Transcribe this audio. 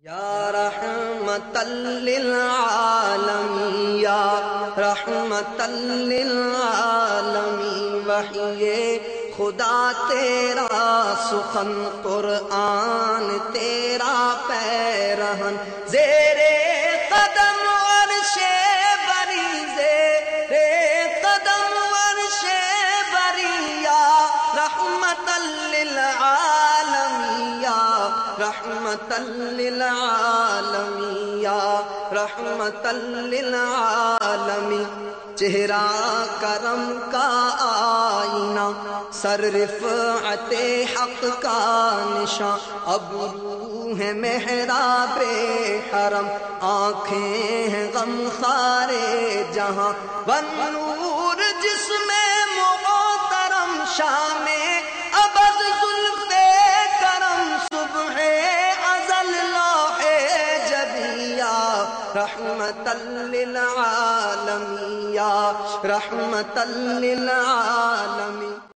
یا رحمت للعالمین یا رحمت للعالمین وحی خدا تیرا سخن قرآن تیرا پیرہن زیر قدم عرش بری زیر قدم عرش بری یا رحمت للعالمین یا رحمت للعالمین یا رحمت للعالمین چہرہ کرم کا آئینہ سر رفعت حق کا نشاں ابرو ہے محراب حرم آنکھیں ہیں غم خارے جہاں ونور جسم محترم شام ابد زلف کرم صبح ازل لوح جبیہ رحمت للعالمین یا رحمت للعالمین